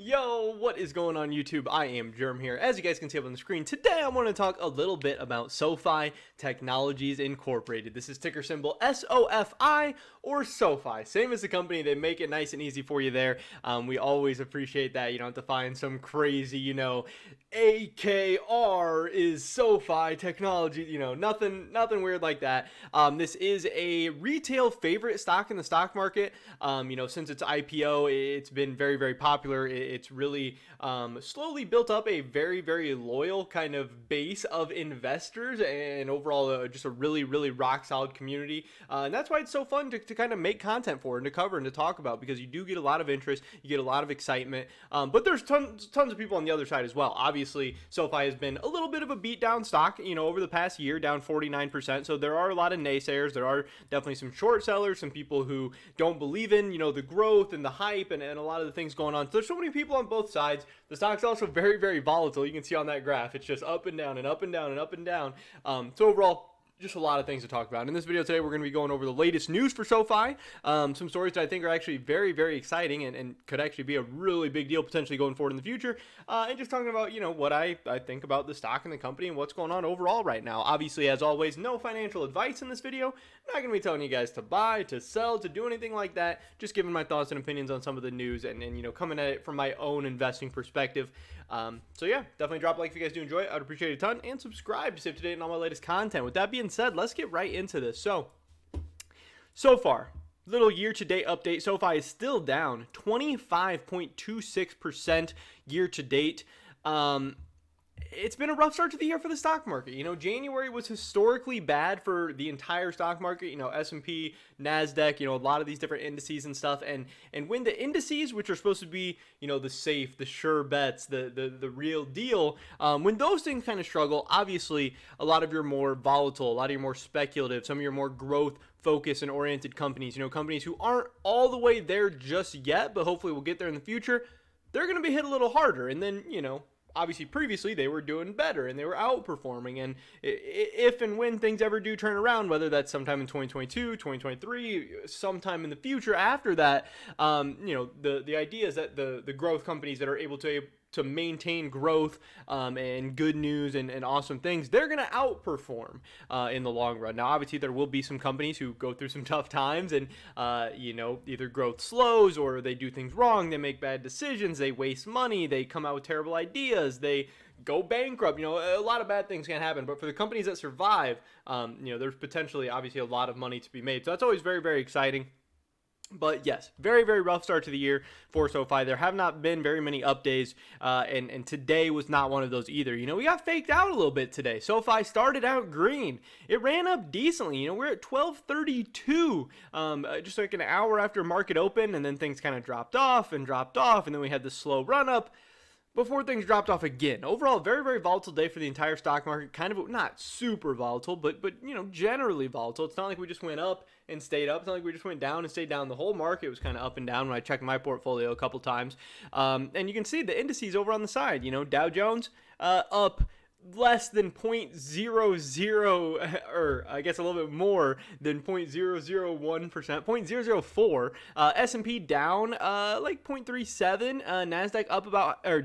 Yo, what is going on YouTube? I am Germ here. As you guys can see up on the screen, today I want to talk a little bit about SoFi Technologies Incorporated. This is ticker symbol SOFI or SoFi. Same as the company, they make it nice and easy for you there. We always appreciate that. You don't have to find some crazy, AKR is SoFi Technology, nothing weird like that. This is a retail favorite stock in the stock market. Since its IPO, it's been very, very popular. It's really slowly built up a very, very loyal kind of base of investors and overall just a really, really rock solid community. And that's why it's so fun to kind of make content for and to cover and to talk about, because you do get a lot of interest, you get a lot of excitement. But there's tons of people on the other side as well. Obviously, SoFi has been a little bit of a beat down stock, over the past year, down 49%. So there are a lot of naysayers. There are definitely some short sellers, some people who don't believe in, the growth and the hype and a lot of the things going on. So there's so many people on both sides. The stock's also very, very volatile. You can see on that graph, it's just up and down and up and down and up and down. So overall, just a lot of things to talk about. In this video today, we're going to be going over the latest news for SoFi, some stories that I think are actually very, very exciting and could actually be a really big deal potentially going forward in the future, and just talking about, what I think about the stock and the company and what's going on overall right now. Obviously, as always, no financial advice in this video. I'm not going to be telling you guys to buy, to sell, to do anything like that, just giving my thoughts and opinions on some of the news and coming at it from my own investing perspective. So yeah, definitely drop a like if you guys do enjoy it. I'd appreciate it a ton, and subscribe to stay up to date on all my latest content. With that being said, let's get right into this. So far, little year-to-date update. SoFi is still down 25.26% year-to-date. It's been a rough start to the year for the stock market. January was historically bad for the entire stock market. S&P, NASDAQ, a lot of these different indices and stuff. And when the indices, which are supposed to be, the safe, the sure bets, the real deal, when those things kind of struggle, obviously a lot of your more volatile, a lot of your more speculative, some of your more growth focused and oriented companies, companies who aren't all the way there just yet, but hopefully will get there in the future, they're going to be hit a little harder. And then, obviously previously they were doing better and they were outperforming, and if and when things ever do turn around, whether that's sometime in 2022, 2023, sometime in the future after that, the idea is that the growth companies that are able to maintain growth and good news and awesome things, they're going to outperform in the long run. Now, obviously, there will be some companies who go through some tough times and, either growth slows or they do things wrong. They make bad decisions. They waste money. They come out with terrible ideas. They go bankrupt. A lot of bad things can happen. But for the companies that survive, there's potentially, obviously, a lot of money to be made. So that's always very, very exciting. But yes, very, very rough start to the year for SoFi. There have not been very many up days, and today was not one of those either. We got faked out a little bit today. SoFi started out green. It ran up decently. We're at 1232, just like an hour after market open, and then things kind of dropped off, and then we had this slow run up before things dropped off again. Overall, very, very volatile day for the entire stock market. Kind of not super volatile, but generally volatile. It's not like we just went up and stayed up. It's not like we just went down and stayed down. The whole market was kind of up and down when I checked my portfolio a couple times. And you can see the indices over on the side. Dow Jones up less than 0.00, or I guess a little bit more than 0.001%, 0.004. S&P down like 0.37. NASDAQ up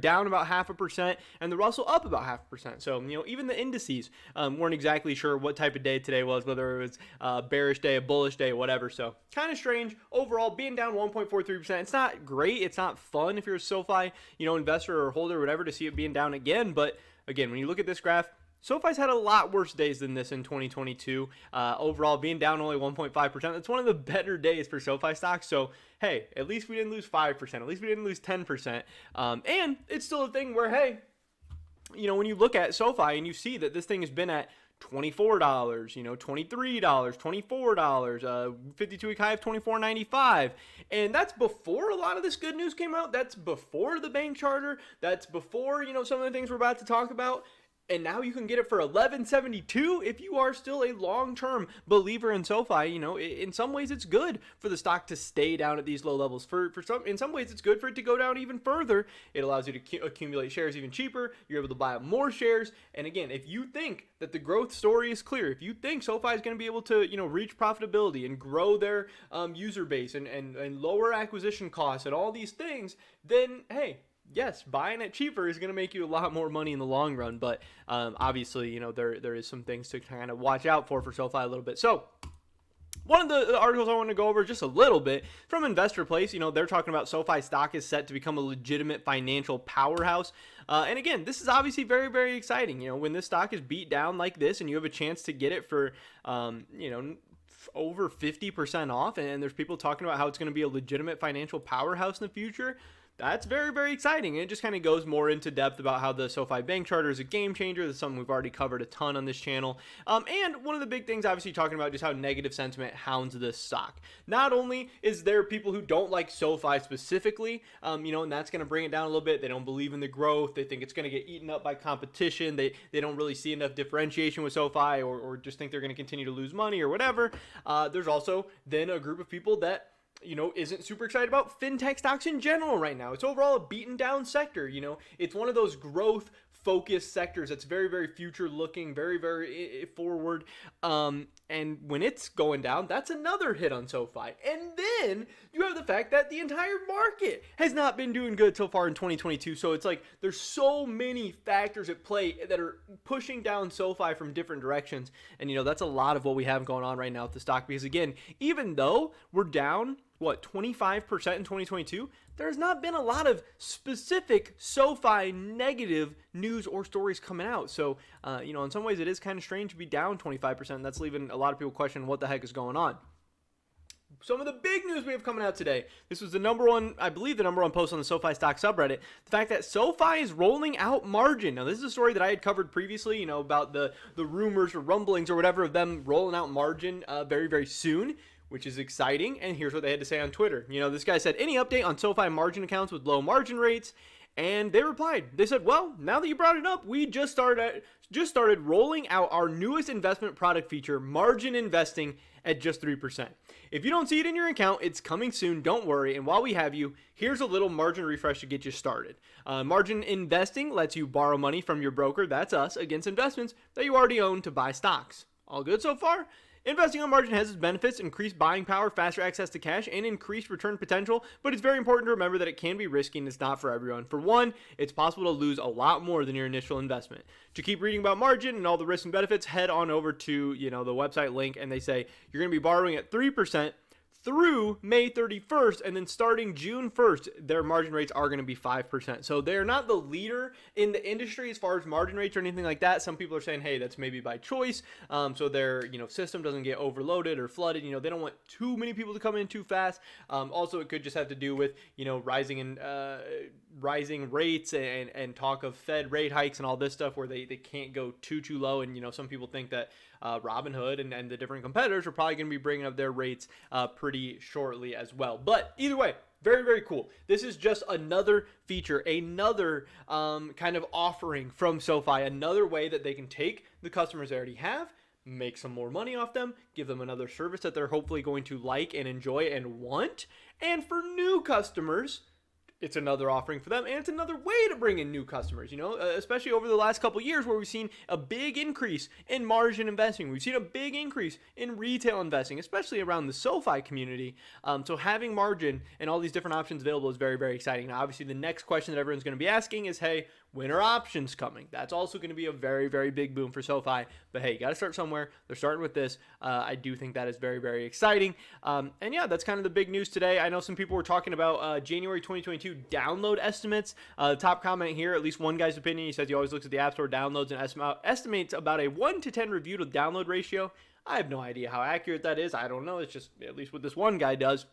down about 0.5%, and the Russell up about 0.5%. So even the indices weren't exactly sure what type of day today was, whether it was a bearish day, a bullish day, whatever. So kind of strange. Overall, being down 1.43%. It's not great. It's not fun if you're a SoFi investor or holder or whatever to see it being down again, but again, when you look at this graph, SoFi's had a lot worse days than this in 2022. Overall, being down only 1.5%, that's one of the better days for SoFi stocks. So, hey, at least we didn't lose 5%. At least we didn't lose 10%. And it's still a thing where, hey, when you look at SoFi and you see that this thing has been at $24, $23, $24, 52-week high of $24.95. And that's before a lot of this good news came out. That's before the bank charter. That's before, some of the things we're about to talk about. And now you can get it for $11.72 if you are still a long-term believer in SoFi. In some ways it's good for the stock to stay down at these low levels. In some ways it's good for it to go down even further. It allows you to accumulate shares even cheaper. You're able to buy up more shares. And again, if you think that the growth story is clear, if you think SoFi is going to be able to, reach profitability and grow their user base and lower acquisition costs and all these things, then hey, yes, buying it cheaper is going to make you a lot more money in the long run. But obviously, there is some things to kind of watch out for SoFi a little bit. So one of the articles I want to go over just a little bit from Investor Place, they're talking about SoFi stock is set to become a legitimate financial powerhouse. And again, this is obviously very, very exciting. When this stock is beat down like this and you have a chance to get it for, over 50% off, and there's people talking about how it's going to be a legitimate financial powerhouse in the future. That's very, very exciting. And it just kind of goes more into depth about how the SoFi Bank Charter is a game changer. That's something we've already covered a ton on this channel. And one of the big things, obviously, talking about just how negative sentiment hounds this stock. Not only is there people who don't like SoFi specifically, and that's going to bring it down a little bit. They don't believe in the growth. They think it's going to get eaten up by competition. They don't really see enough differentiation with SoFi, or just think they're going to continue to lose money or whatever. There's also then a group of people that isn't super excited about fintech stocks in general right now. It's overall a beaten down sector. It's one of those growth focused sectors that's very, very future looking, very, very forward. And when it's going down, that's another hit on SoFi. And then you have the fact that the entire market has not been doing good so far in 2022. So it's like there's so many factors at play that are pushing down SoFi from different directions. And, that's a lot of what we have going on right now with the stock. Because, again, even though we're down, 25% in 2022, there's not been a lot of specific SoFi negative news or stories coming out. So, in some ways it is kind of strange to be down 25%. That's leaving a lot of people questioning what the heck is going on. Some of the big news we have coming out today. This was the number one post on the SoFi stock subreddit. The fact that SoFi is rolling out Margin. Now, this is a story that I had covered previously, about the rumors or rumblings or whatever of them rolling out Margin very, very soon, which is exciting. And here's what they had to say on Twitter. This guy said, any update on SoFi Margin accounts with low margin rates? And they replied, they said, well, now that you brought it up, we just started rolling out our newest investment product feature, Margin Investing, at just 3%. If you don't see it in your account, it's coming soon. Don't worry. And while we have you, here's a little margin refresh to get you started. Margin Investing lets you borrow money from your broker, that's us, against investments that you already own to buy stocks. All good so far? Investing on Margin has its benefits: increased buying power, faster access to cash, and increased return potential, but it's very important to remember that it can be risky and it's not for everyone. For one, it's possible to lose a lot more than your initial investment. To keep reading about Margin and all the risks and benefits, head on over to the website link, and they say you're going to be borrowing at 3% through May 31st, and then starting June 1st, their margin rates are going to be 5%. So they're not the leader in the industry as far as margin rates or anything like that. Some people are saying, hey, that's maybe by choice, so their system doesn't get overloaded or flooded. They don't want too many people to come in too fast. Also, it could just have to do with rising rates and talk of Fed rate hikes and all this stuff where they can't go too low. And some people think that Robinhood and the different competitors are probably going to be bringing up their rates pretty shortly as well. But either way, very, very cool. This is just another feature, another kind of offering from SoFi, another way that they can take the customers they already have, make some more money off them, give them another service that they're hopefully going to like and enjoy and want. And for new customers, it's another offering for them, and it's another way to bring in new customers, especially over the last couple of years where we've seen a big increase in margin investing. We've seen a big increase in retail investing, especially around the SoFi community. So having margin and all these different options available is very, very exciting. Now, obviously, the next question that everyone's going to be asking is, hey, when are options coming? That's also going to be a very, very big boom for SoFi. But hey, you got to start somewhere. They're starting with this. I do think that is very, very exciting. And yeah, that's kind of the big news today. I know some people were talking about January 2022 download estimates. The top comment here, at least one guy's opinion, he says he always looks at the App Store downloads and estimates about a 1 to 10 review to download ratio. I have no idea how accurate that is. I don't know. It's just at least what this one guy does.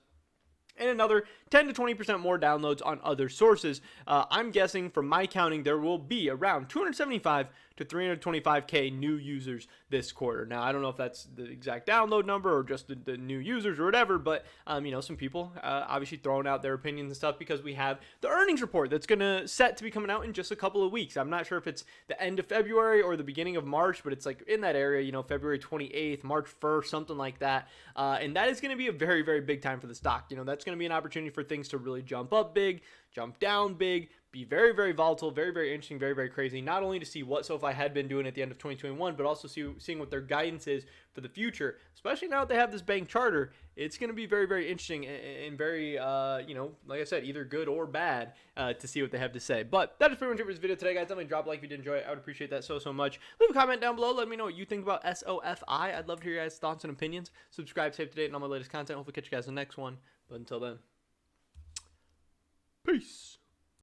And another 10 to 20% more downloads on other sources. I'm guessing from my counting, there will be around 275 to 325K new users this quarter. Now, I don't know if that's the exact download number or just the new users or whatever, but, some people obviously throwing out their opinions and stuff because we have the earnings report that's going to set to be coming out in just a couple of weeks. I'm not sure if it's the end of February or the beginning of March, but it's like in that area, February 28th, March 1st, something like that. And that is going to be a very, very big time for the stock. That's going to be an opportunity for things to really jump up big. jump down big, be very, very volatile, very, very interesting, very, very crazy. Not only to see what SoFi had been doing at the end of 2021, but also seeing what their guidance is for the future, especially now that they have this bank charter. It's going to be very, very interesting and very, like I said, either good or bad to see what they have to say. But that is pretty much it for this video today, guys. Definitely drop a like if you did enjoy it. I would appreciate that so much. Leave a comment down below. Let me know what you think about SoFi. I'd love to hear your guys' thoughts and opinions. Subscribe, stay up to date on all my latest content. Hopefully catch you guys in the next one. But until then, peace.